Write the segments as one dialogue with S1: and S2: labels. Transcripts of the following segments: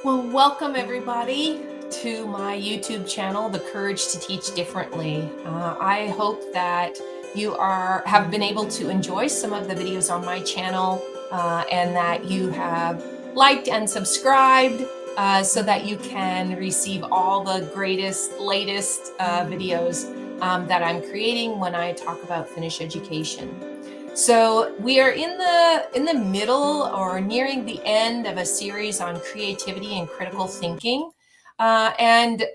S1: Well, welcome everybody to my YouTube channel, The Courage to Teach Differently. I hope that you have been able to enjoy some of the videos on my channel and that you have liked and subscribed so that you can receive all the latest videos that I'm creating when I talk about Finnish education. So we are in the middle or nearing the end of a series on creativity and critical thinking and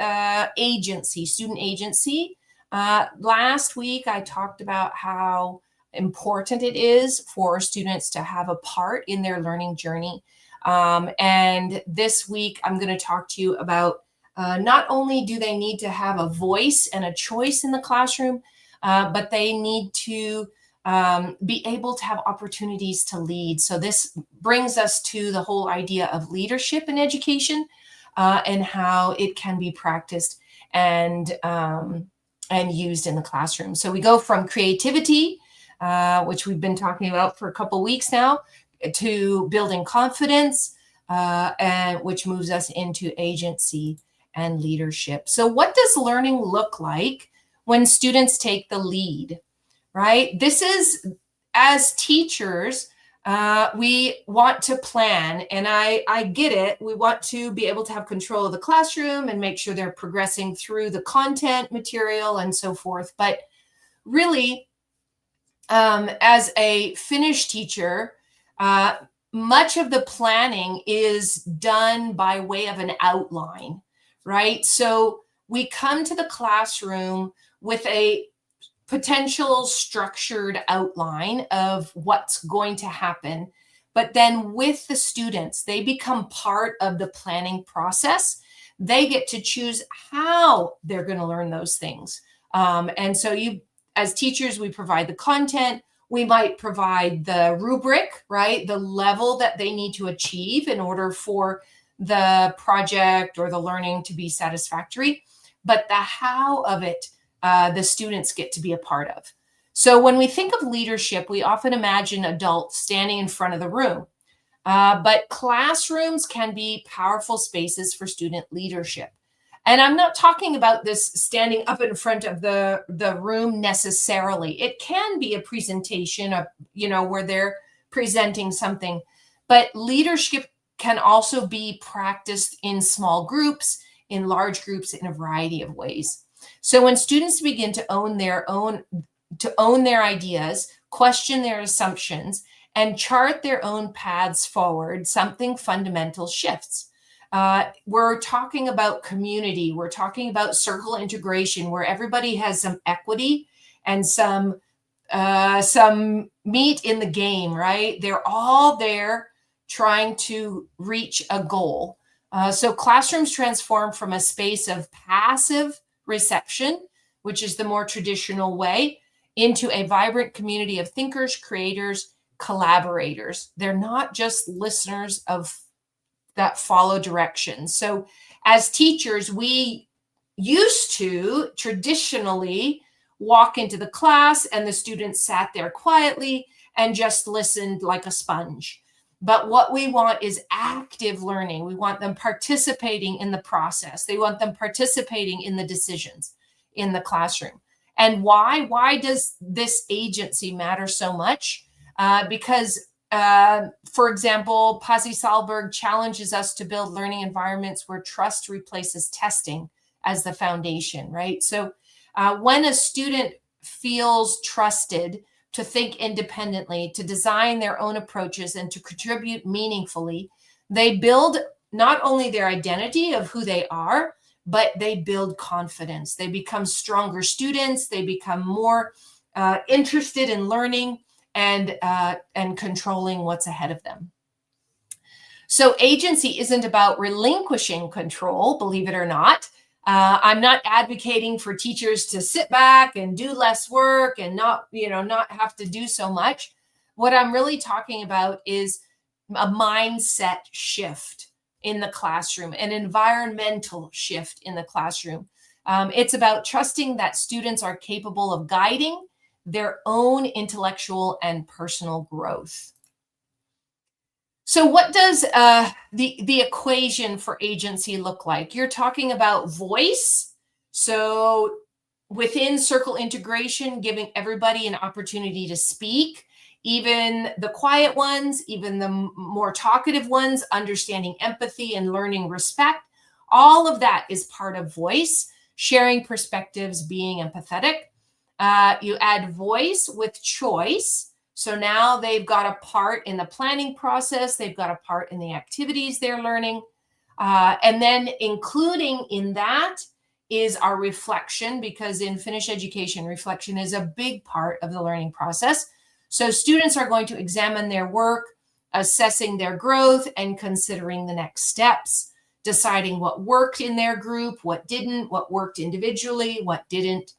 S1: agency, student agency. Last week I talked about how important it is for students to have a part in their learning journey. And this week I'm going to talk to you about not only do they need to have a voice and a choice in the classroom, but they need to be able to have opportunities to lead. So this brings us to the whole idea of leadership in education and how it can be practiced and used in the classroom. So we go from creativity, which we've been talking about for a couple weeks now, to building confidence, and which moves us into agency and leadership. So what does learning look like when students take the lead? Right? This is, as teachers, we want to plan, and I get it. We want to be able to have control of the classroom and make sure they're progressing through the content material and so forth. But really, as a Finnish teacher, much of the planning is done by way of an outline, right? So we come to the classroom with a potential structured outline of what's going to happen. But then with the students, they become part of the planning process. They get to choose how they're going to learn those things. And so as teachers, we provide the content. We might provide the rubric, right? The level that they need to achieve in order for the project or the learning to be satisfactory. But the how of it, the students get to be a part of. So when we think of leadership, we often imagine adults standing in front of the room. But classrooms can be powerful spaces for student leadership. And I'm not talking about this standing up in front of the room necessarily. It can be a presentation of, where they're presenting something. But leadership can also be practiced in small groups, in large groups, in a variety of ways. So when students begin to own their ideas, question their assumptions, and chart their own paths forward, something fundamental shifts. We're talking about community. We're talking about circle integration, where everybody has some equity and some meat in the game, right? They're all there trying to reach a goal. So classrooms transform from a space of passive reception, which is the more traditional way, into a vibrant community of thinkers, creators, collaborators. They're not just listeners that follow directions. So as teachers, we used to traditionally walk into the class and the students sat there quietly and just listened like a sponge. But what we want is active learning. We want them participating in the process. They want them participating in the decisions in the classroom. And why? Why does this agency matter so much? Because, for example, Pasi Sahlberg challenges us to build learning environments where trust replaces testing as the foundation, right? So when a student feels trusted to think independently, to design their own approaches, and to contribute meaningfully, they build not only their identity of who they are, but they build confidence. They become stronger students. They become more interested in learning and controlling what's ahead of them. So agency isn't about relinquishing control, believe it or not. I'm not advocating for teachers to sit back and do less work and not have to do so much. What I'm really talking about is a mindset shift in the classroom, an environmental shift in the classroom. It's about trusting that students are capable of guiding their own intellectual and personal growth. So what does the equation for agency look like? You're talking about voice. So within circle integration, giving everybody an opportunity to speak, even the quiet ones, even the more talkative ones, understanding empathy and learning respect. All of that is part of voice, sharing perspectives, being empathetic. You add voice with choice. So now they've got a part in the planning process, they've got a part in the activities they're learning. And then including in that is our reflection, because in Finnish education, reflection is a big part of the learning process. So students are going to examine their work, assessing their growth, and considering the next steps, deciding what worked in their group, what didn't, what worked individually, what didn't.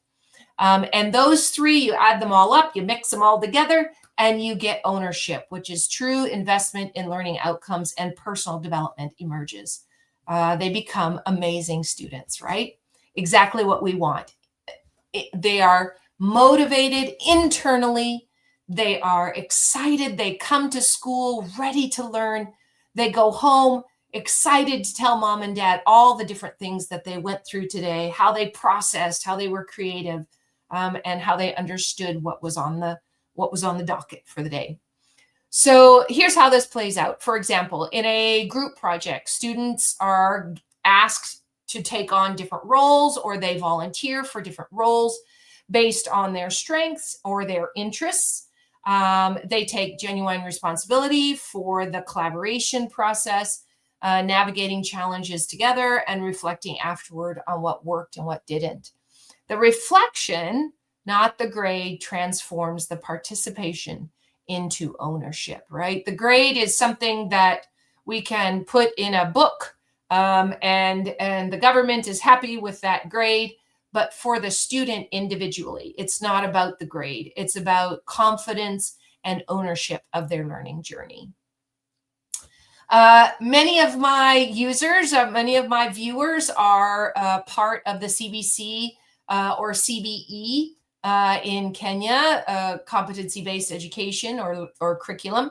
S1: And those three, you add them all up, you mix them all together, and you get ownership, which is true investment in learning outcomes, and personal development emerges. They become amazing students, right? Exactly what we want. They are motivated internally. They are excited. They come to school ready to learn. They go home excited to tell mom and dad all the different things that they went through today, how they processed, how they were creative, and how they understood what was on the docket for the day. So here's how this plays out. For example, in a group project, students are asked to take on different roles, or they volunteer for different roles based on their strengths or their interests. They take genuine responsibility for the collaboration process, navigating challenges together, and reflecting afterward on what worked and what didn't. The reflection, not the grade, transforms the participation into ownership, right? The grade is something that we can put in a book, and the government is happy with that grade. But for the student individually, it's not about the grade. It's about confidence and ownership of their learning journey. Many of my users, many of my viewers are part of the CBC or CBE in Kenya, competency-based education or curriculum.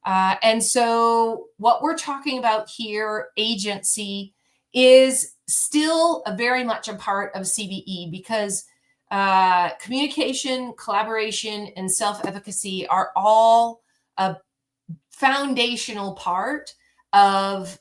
S1: And so what we're talking about here, agency, is still very much a part of CBE, because communication, collaboration, and self-efficacy are all a foundational part of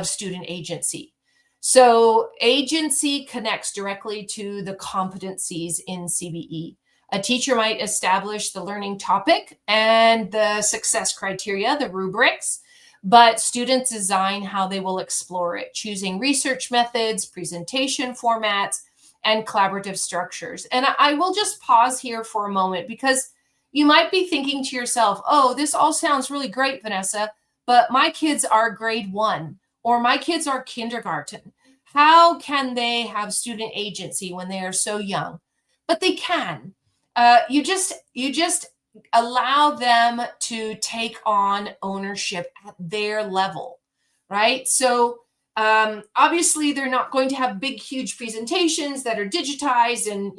S1: student agency. So agency connects directly to the competencies in CBE. A teacher might establish the learning topic and the success criteria, the rubrics, but students design how they will explore it, choosing research methods, presentation formats, and collaborative structures. And I will just pause here for a moment, because you might be thinking to yourself, oh, this all sounds really great, Vanessa, but my kids are grade 1 or my kids are kindergarten. How can they have student agency when they are so young? But they can. You just allow them to take on ownership at their level, right? So obviously they're not going to have big, huge presentations that are digitized, and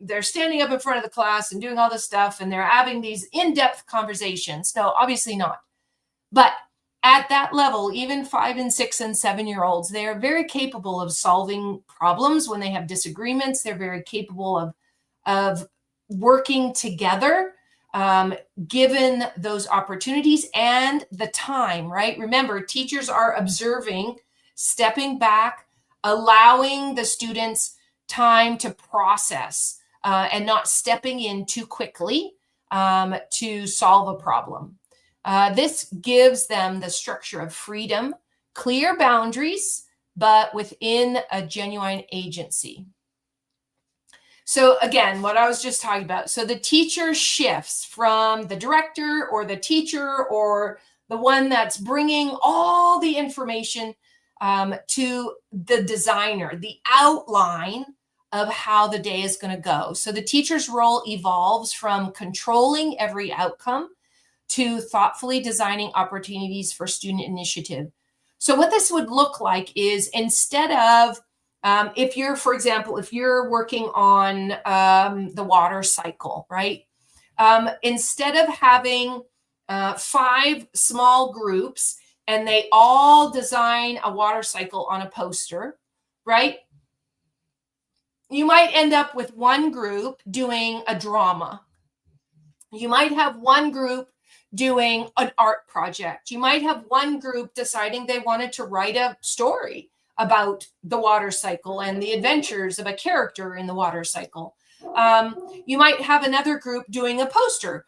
S1: they're standing up in front of the class and doing all this stuff, and they're having these in-depth conversations. No, obviously not. But at that level, even 5 and 6 and 7-year-olds, they are very capable of solving problems when they have disagreements. They're very capable of working together, given those opportunities and the time, right? Remember, teachers are observing, stepping back, allowing the students time to process, and not stepping in too quickly to solve a problem. This gives them the structure of freedom, clear boundaries, but within a genuine agency. So again, what I was just talking about. So the teacher shifts from the director or the teacher or the one that's bringing all the information to the designer, the outline of how the day is going to go. So the teacher's role evolves from controlling every outcome to thoughtfully designing opportunities for student initiative. So what this would look like is, instead of if you're, for example, if you're working on the water cycle, right? Instead of having 5 small groups, and they all design a water cycle on a poster, right? You might end up with one group doing a drama. You might have one group doing an art project. You might have one group deciding they wanted to write a story about the water cycle and the adventures of a character in the water cycle. You might have another group doing a poster.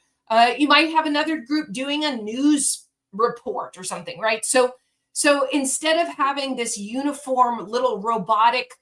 S1: You might have another group doing a news report or something, right? So instead of having this uniform little robotic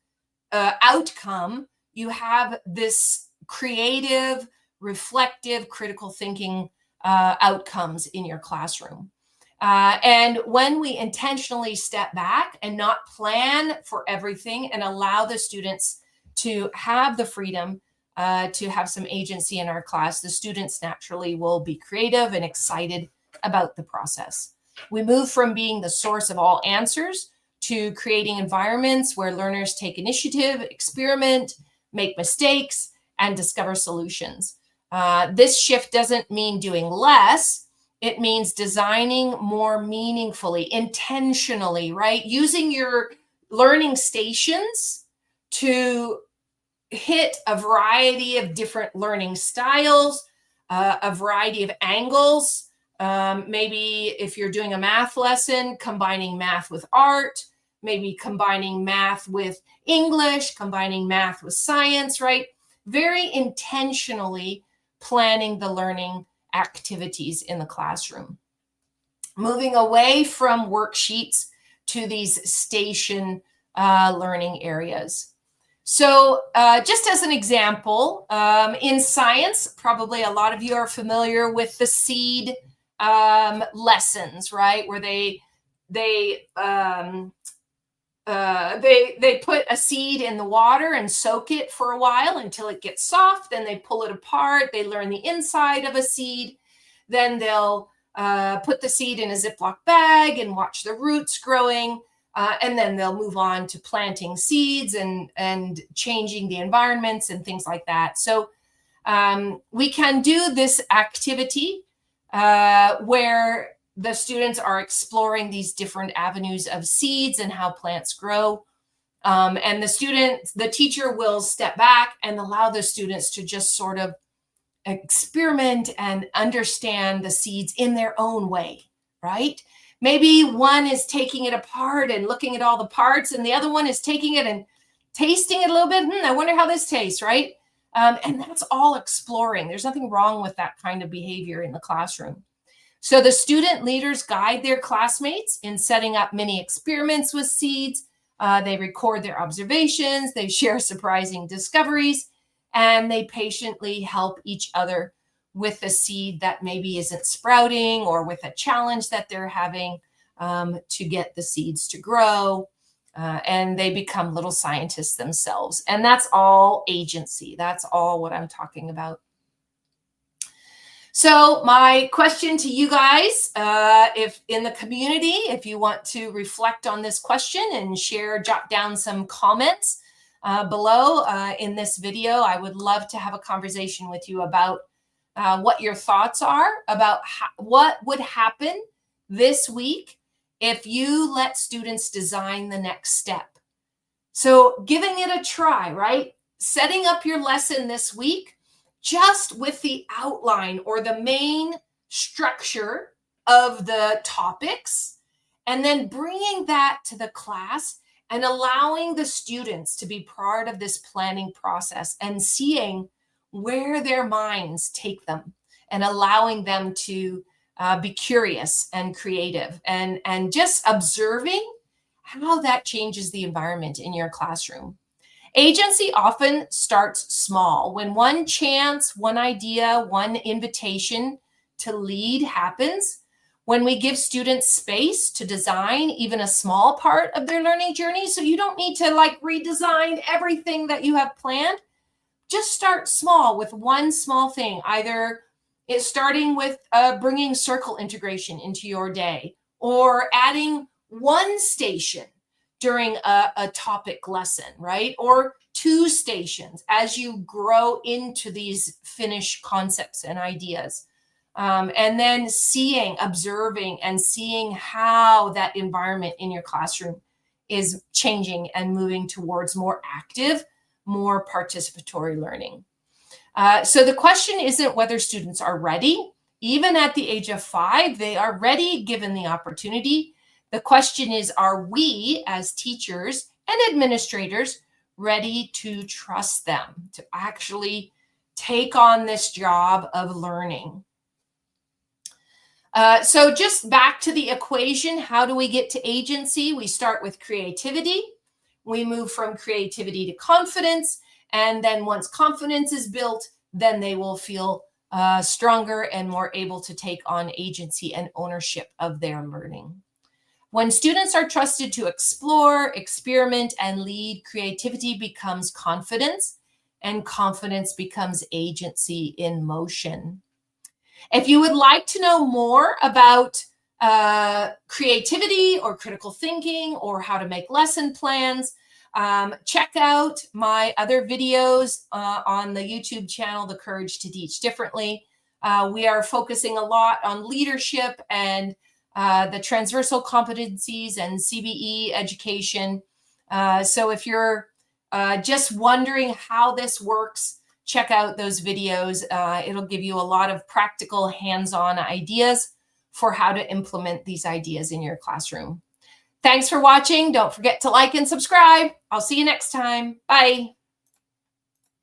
S1: outcome, you have this creative, reflective, critical thinking outcomes in your classroom. And when we intentionally step back and not plan for everything and allow the students to have the freedom to have some agency in our class, the students naturally will be creative and excited about the process. We move from being the source of all answers to creating environments where learners take initiative, experiment, make mistakes, and discover solutions. This shift doesn't mean doing less. It means designing more meaningfully, intentionally, right? Using your learning stations to hit a variety of different learning styles, a variety of angles. Maybe if you're doing a math lesson, combining math with art, maybe combining math with English, combining math with science, right? Very intentionally planning the learning activities in the classroom. Moving away from worksheets to these station learning areas. So just as an example, in science, probably a lot of you are familiar with the seed lessons, right? Where they put a seed in the water and soak it for a while until it gets soft. Then they pull it apart. They learn the inside of a seed. Then they'll put the seed in a Ziploc bag and watch the roots growing. And then they'll move on to planting seeds and changing the environments and things like that. So we can do this activity where the students are exploring these different avenues of seeds and how plants grow. And the teacher will step back and allow the students to just sort of experiment and understand the seeds in their own way, right? Maybe one is taking it apart and looking at all the parts, and the other one is taking it and tasting it a little bit. I wonder how this tastes, right? And that's all exploring. There's nothing wrong with that kind of behavior in the classroom. So the student leaders guide their classmates in setting up mini experiments with seeds. They record their observations, they share surprising discoveries, and they patiently help each other with a seed that maybe isn't sprouting or with a challenge that they're having to get the seeds to grow. And they become little scientists themselves. And that's all agency. That's all what I'm talking about. So my question to you guys, if in the community, if you want to reflect on this question and jot down some comments below in this video, I would love to have a conversation with you about what your thoughts are about what would happen this week if you let students design the next step. So giving it a try, right? Setting up your lesson this week just with the outline or the main structure of the topics, and then bringing that to the class and allowing the students to be part of this planning process and seeing where their minds take them and allowing them to be curious and creative and just observing how that changes the environment in your classroom. Agency often starts small. When one chance, one idea, one invitation to lead happens, when we give students space to design even a small part of their learning journey, so you don't need to redesign everything that you have planned. Just start small with one small thing. Either it's starting with bringing circle integration into your day, or adding one station during a topic lesson, right? Or 2 stations as you grow into these Finnish concepts and ideas. And then observing and seeing how that environment in your classroom is changing and moving towards more active, more participatory learning. So the question isn't whether students are ready. Even at the age of 5, they are ready given the opportunity. The question is, are we as teachers and administrators ready to trust them to actually take on this job of learning? So just back to the equation, how do we get to agency? We start with creativity. We move from creativity to confidence. And then once confidence is built, then they will feel stronger and more able to take on agency and ownership of their learning. When students are trusted to explore, experiment, and lead, creativity becomes confidence, and confidence becomes agency in motion. If you would like to know more about creativity or critical thinking or how to make lesson plans, check out my other videos on the YouTube channel, The Courage to Teach Differently. We are focusing a lot on leadership and the transversal competencies and CBE education. So if you're just wondering how this works, check out those videos. It'll give you a lot of practical hands-on ideas for how to implement these ideas in your classroom. Thanks for watching. Don't forget to like and subscribe. I'll see you next time. Bye.